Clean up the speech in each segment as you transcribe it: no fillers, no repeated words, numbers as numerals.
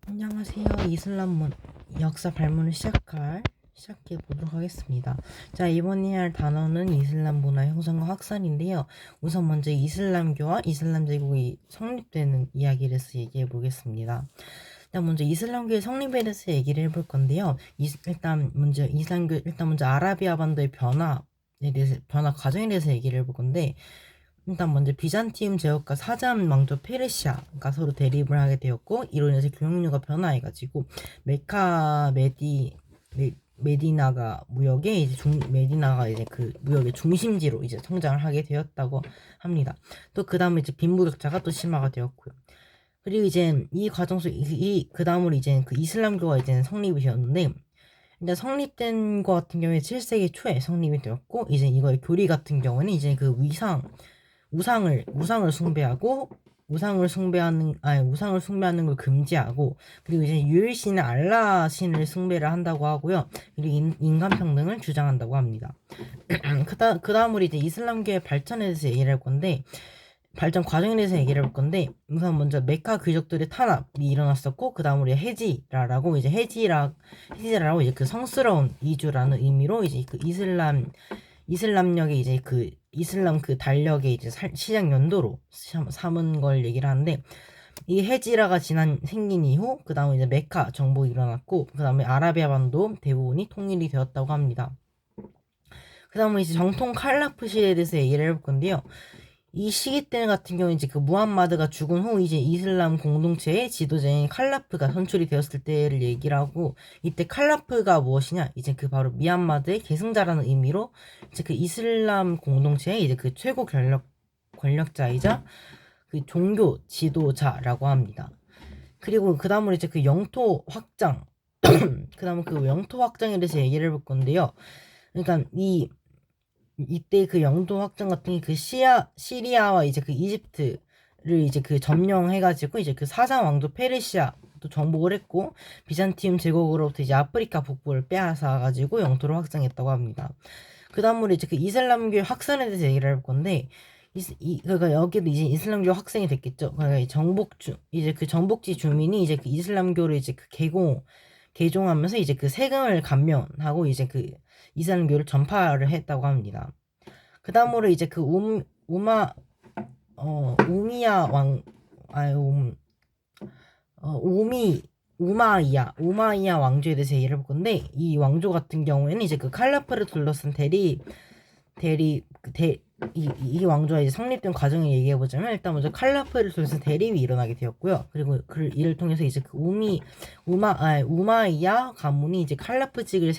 안녕하세요. 역사 발문을 시작해 보도록 하겠습니다. 자, 이번에 할 단어는 이슬람 문화 형성과 확산인데요. 우선 먼저 이슬람교와 이슬람 제국이 성립되는 이야기에 대해서 얘기해 보겠습니다. 일단 먼저 이슬람교의 성립에 대해서 얘기를 해볼 건데요. 일단 먼저 아라비아 반도의 변화 과정에 대해서 얘기를 해볼 건데, 일단 먼저 비잔티움 제국과 사자암 왕조 페르시아가 서로 대립을 하게 되었고, 이로 인해서 교육류가 변화해가지고 메디나가 이제 그 무역의 중심지로 이제 성장을 하게 되었다고 합니다. 또 그 다음에 이제 빈부격차가 또 심화가 되었고요. 그리고 이제 이 과정 속그 다음으로 이제 그 이슬람교가 이제 성립이 되었는데, 일단 성립된 것 같은 경우에 7세기 초에 성립이 되었고, 이제 이거의 교리 같은 경우는 이제 그 우상을 숭배하고, 우상을 숭배하는 걸 금지하고, 그리고 이제 유일신은 알라 신을 숭배를 한다고 하고요. 그리고 인간평등을 주장한다고 합니다. 그 다음으로 이제 이슬람교의 발전에 대해서 얘기를 할 건데, 발전 과정에 대해서 얘기를 해볼 건데, 우선 먼저 메카 귀족들의 탄압이 일어났었고, 그 다음으로 헤지라라고 이제 그 성스러운 이주라는 의미로 이제 그 이슬람력의 이제 그 이슬람 그 달력의 이제 시작 연도로 삼은 걸 얘기를 하는데, 이 헤지라가 생긴 이후 그 다음에 이제 메카 정복이 일어났고, 그 다음에 아라비아 반도 대부분이 통일이 되었다고 합니다. 그 다음에 이제 정통 칼라프 시대에 대해서 얘기를 해볼 건데요. 이 시기 때 같은 경우 이제 그 무함마드가 죽은 후 이제 이슬람 공동체의 지도자인 칼라프가 선출이 되었을 때를 얘기를 하고, 이때 칼라프가 무엇이냐, 이제 그 바로 미얀마드의 계승자라는 의미로 이제 그 이슬람 공동체의 이제 그 최고 권력자이자 그 종교 지도자라고 합니다. 그리고 그 다음으로 이제 그 영토 확장 그 다음에 그 영토 확장에 대해서 얘기를 해볼 건데요. 그러니까 이때 그 영도 확장 같은 게 그 시리아와 이제 그 이집트를 이제 그 점령해가지고 이제 그 사상 왕조 페르시아도 정복을 했고, 비잔티움 제국으로부터 이제 아프리카 북부를 빼앗아가지고 영토를 확장했다고 합니다. 그 다음으로 이제 그 이슬람교 확산에 대해서 얘기를 할 건데, 그러니까 여기도 이제 이슬람교 확산이 됐겠죠. 그러니까 이제 그 정복지 주민이 이제 그 이슬람교를 이제 그 개종하면서 이제 그 세금을 감면하고 이제 그 이슬람교를 전파를 했다고 합니다. 그 다음으로 이제 그 우미야 왕, 아유, 우마이야 왕조에 대해서 얘기를 해볼 건데, 이 왕조 같은 경우에는 이제 그 칼라프를 둘러싼 대리, 그 대, 이 왕조가 이제 성립된 과정을 얘기해보자면, 일단 먼저 칼라프를 둘러싼 대립이 일어나게 되었고요. 그리고 이를 통해서 이제 그 우마이야 가문이 이제 칼라프직을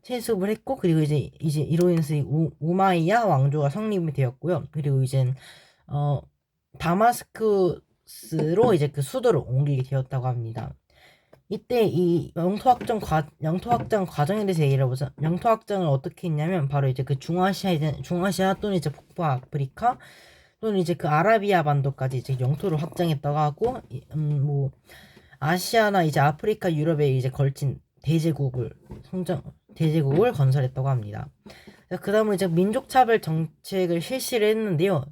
세습을 했고, 그리고 이제 이로 인해서 우마이야 왕조가 성립이 되었고요. 그리고 이제 다마스쿠스로 이제 그 수도를 옮기게 되었다고 합니다. 이때 이 영토 확장 과정에 대해서 얘기를 해보자. 영토 확장을 어떻게 했냐면, 바로 이제 그 중아시아 또는 이제 북부 아프리카 또는 이제 그 아라비아 반도까지 이제 영토를 확장했다고 하고, 뭐 아시아나 이제 아프리카, 유럽에 이제 걸친 대제국을 건설했다고 합니다. 그 다음으로 이제 민족차별 정책을 실시를 했는데요.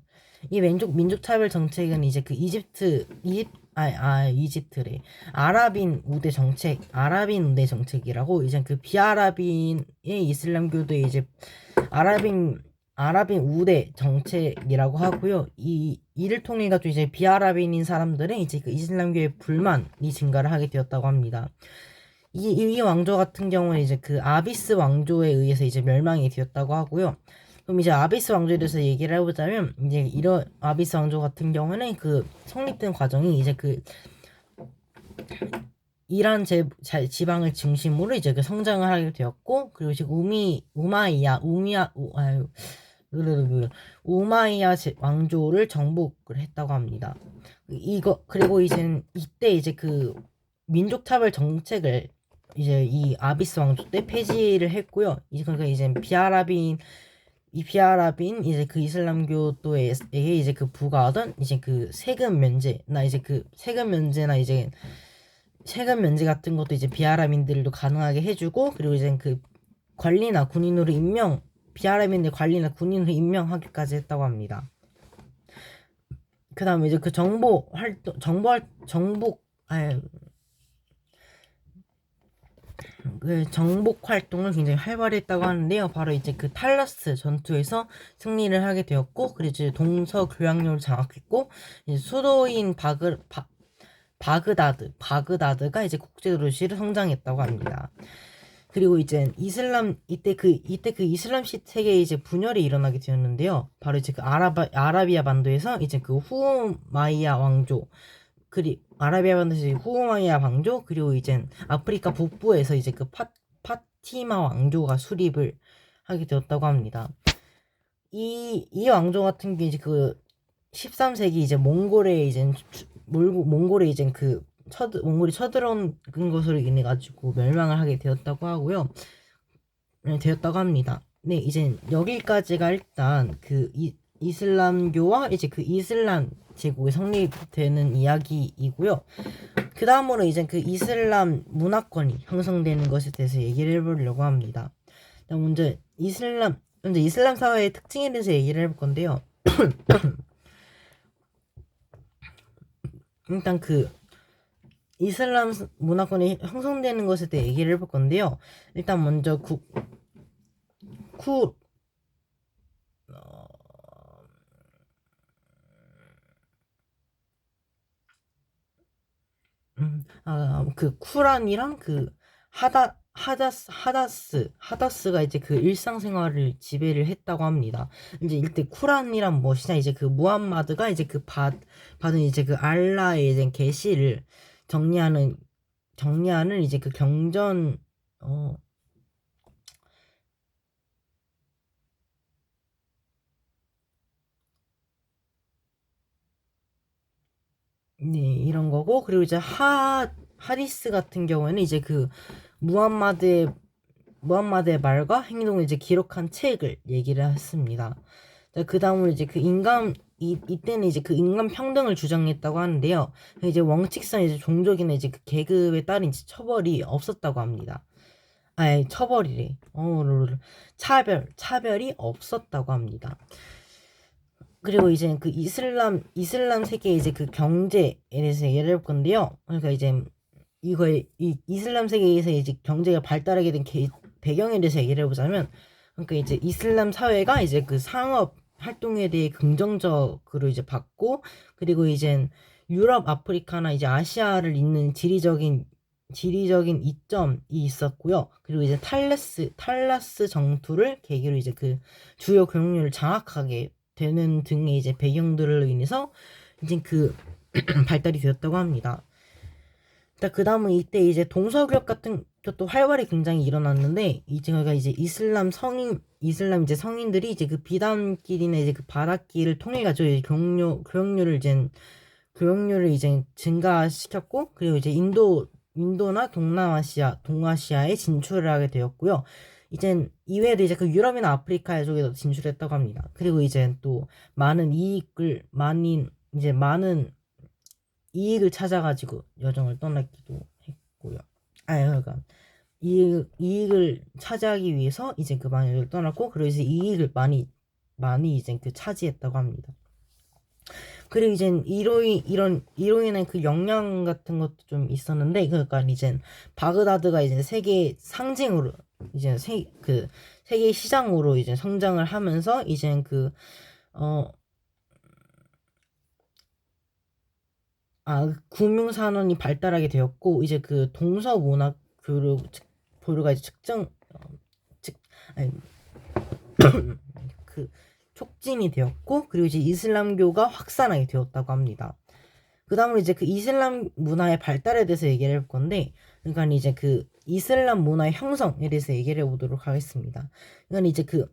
이 민족차별 정책은 이제 그 이집트래. 아랍인 우대 정책이라고, 이제 그 비아랍인의 이슬람교도의 이제 아랍인 우대 정책이라고 하고요. 이를 통해 가지고 이제 비아랍인인 사람들은 이제 그 이슬람교의 불만이 증가를 하게 되었다고 합니다. 이 왕조 같은 경우는 이제 그 아비스 왕조에 의해서 이제 멸망이 되었다고 하고요. 그럼 이제 아비스 왕조에 대해서 얘기를 해보자면, 이제 이런 아비스 왕조 같은 경우는 그 성립된 과정이 이제 그 이란 지방을 중심으로 이제 그 성장을 하게 되었고, 그리고 이제 우마이야 왕조를 정복을 했다고 합니다. 그리고 이때 이제 그 민족차별 정책을 이제 이 아비스 왕조 때 폐지를 했고요. 그러니까 이제 비아랍인 이제 그 이슬람교도에게 이제 그 부과하던 이제 그 세금 면제 같은 것도 이제 비아랍인들도 가능하게 해주고, 그리고 이제 그 비아랍인들 관리나 군인으로 임명하기까지 했다고 합니다. 그 다음에 이제 그 정복 아, 그 정복 활동을 굉장히 활발히 했다고 하는데요. 바로 이제 그 탈라스 전투에서 승리를 하게 되었고, 그리고 이제 동서 교양료를 장악했고, 이제 수도인 바그다드가 이제 국제도시로 성장했다고 합니다. 그리고 이제 이때 그 이슬람 세계에 이제 분열이 일어나게 되었는데요. 바로 이제 그 아라비아 반도에서 이제 그 후마이야 왕조, 아라비아 반도에서 후마이야 왕조, 그리고 이제 아프리카 북부에서 이제 그 파티마 왕조가 수립을 하게 되었다고 합니다. 이 왕조 같은 게 이제 그 13세기 이제 몽골에 이제 몽골이 쳐들어온 것으로 인해 가지고 멸망을 하게 되었다고 하고요. 네, 되었다고 합니다. 네, 이제 여기까지가 일단 그 이슬람교와 이제 그 이슬람 제국이 성립되는 이야기이고요. 그 다음으로 이제 그 이슬람 문화권이 형성되는 것에 대해서 얘기를 해보려고 합니다. 먼저 이슬람 사회의 특징에 대해서 얘기를 해볼 건데요. 일단 그 이슬람 문화권이 형성되는 것에 대해 얘기를 해볼 건데요. 일단 먼저 어, 그 쿠란이랑 그 하다스가 이제 그 일상생활을 지배를 했다고 합니다. 이제 이때 쿠란이란 무엇이냐, 이제 그 무함마드가 이제 받은 이제 그 알라의 이제 계시를 정리하는 이제 그 어, 네, 이런 거고, 그리고 이제 하디스 같은 경우에는 이제 그 무함마드의 말과 행동을 이제 기록한 책을 얘기를 했습니다. 그 다음으로 이제 이때는 이제 그 인간 평등을 주장했다고 하는데요. 이제 원칙상 이제 종족이나 이제 그 계급에 따른 이제 처벌이 없었다고 합니다. 아니, 처벌이래. 차별이 없었다고 합니다. 그리고 이제 그 이슬람 세계의 이제 그 경제에 대해서 얘기를 해볼 건데요. 그러니까 이제 이 이슬람 세계에서 이제 경제가 발달하게 된 배경에 대해서 얘기를 해보자면, 그러니까 이제 이슬람 사회가 이제 그 상업 활동에 대해 긍정적으로 이제 봤고, 그리고 이제 유럽, 아프리카나 이제 아시아를 잇는 지리적인 이점이 있었고요. 그리고 이제 탈라스 정투를 계기로 이제 그 주요 교역률을 장악하게 되는 등의 이제 배경들로 인해서 이제 그 발달이 되었다고 합니다. 그 다음은 이때 이제 동서교역 같은 것도 활발히 굉장히 일어났는데, 이제 이슬람 이제 성인들이 이제 그 비단길이나 이제 그 바닷길을 통해 가지고 이제 교역률을 이제 증가시켰고, 그리고 이제 인도나 동아시아에 진출을 하게 되었고요. 이외에도 이제 그 유럽이나 아프리카 쪽에도 진출했다고 합니다. 그리고 이제 또 많은 이익을 찾아가지고 여정을 떠났기도 했고요. 그러니까 이익을 차지하기 위해서 이제 그 많이 떠났고, 그리고 이제 이익을 많이 이제 그 차지했다고 합니다. 그리고 이제 이로 인한 그 영향 같은 것도 좀 있었는데, 그러니까 이제 바그다드가 이제 세계 상징으로 이제 세계 시장으로 이제 성장을 하면서 이제 금융산업이 발달하게 되었고, 이제 그 동서문화 교류가 이제 측, 아니, 그 촉진이 되었고, 그리고 이제 이슬람교가 확산하게 되었다고 합니다. 그 다음으로 이제 그 이슬람 문화의 발달에 대해서 얘기를 해볼 건데, 그러니까 이제 그 이슬람 문화의 형성에 대해서 얘기를 해보도록 하겠습니다. 그러니까 이제 그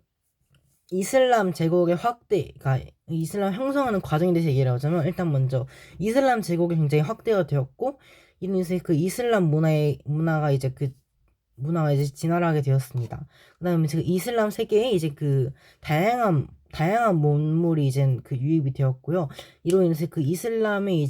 이슬람 제국의 확대가 이슬람 형성하는 과정에 대해서 얘기를 하자면, 일단 먼저 이슬람 제국이 굉장히 확대가 되었고, 이러면서 그 이슬람 문화가 이제 진화하게 되었습니다. 그다음에 그 이슬람 세계에 이제 그 다양한 문물이 이제 그 유입이 되었고요. 이로 인해서 그 이슬람의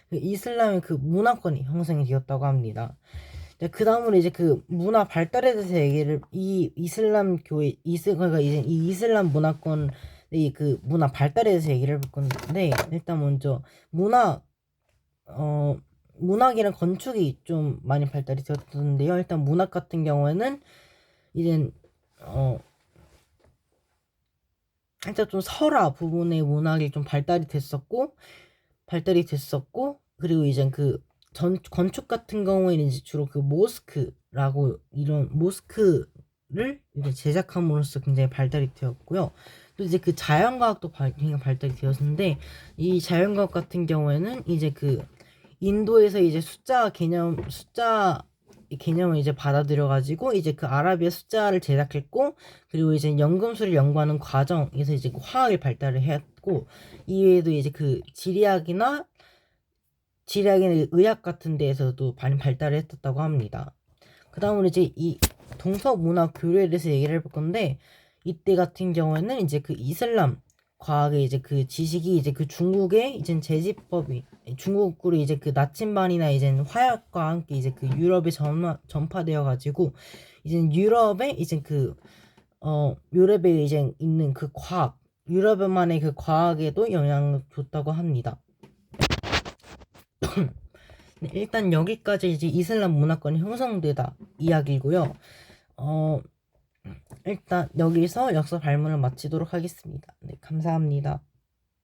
그 이슬람의 그 문화권이 형성이 되었다고 합니다. 그 다음으로 이제 그 문화 발달에 대해서 얘기를 이 이슬람 교회 그러니까 이제 이 이슬람 문화권 이 그 문화 발달에 대해서 얘기를 해볼 건데 일단 먼저 문화 문학이랑 건축이 좀 많이 발달이 되었는데요. 일단 문학 같은 경우에는 이제 일단 좀 설화 부분의 문학이 좀 발달이 됐었고 그리고 이제 그 건축 같은 경우에는 이제 주로 그 모스크라고 이런 모스크를 이제 제작함으로써 굉장히 발달이 되었고요. 또 이제 그 자연과학도 굉장히 발달이 되었는데 이 자연과학 같은 경우에는 이제 그 인도에서 이제 숫자 개념을 이제 받아들여 가지고 이제 그 아라비아 숫자를 제작했고 그리고 이제 연금술을 연구하는 과정에서 이제 그 화학을 발달을 했고 이외에도 이제 그 지리학이나 의학 같은 데에서도 많이 발달을 했었다고 합니다. 그 다음으로 이제 이 동서문화 교류에 대해서 얘기를 해볼 건데 이때 같은 경우에는 이제 그 이슬람 과학의 이제 그 지식이 이제 그 중국의 이제 제지법이 중국으로 이제 그 나침반이나 이제 화약과 함께 이제 그 유럽에 전파되어 가지고 이제 유럽에 이제 그 유럽에 이제 있는 그 과학 유럽만의 그 과학에도 영향을 줬다고 합니다. 네, 일단 여기까지 이제 이슬람 문화권이 형성되다 이야기고요. 일단 여기서 역사 발문을 마치도록 하겠습니다. 네, 감사합니다.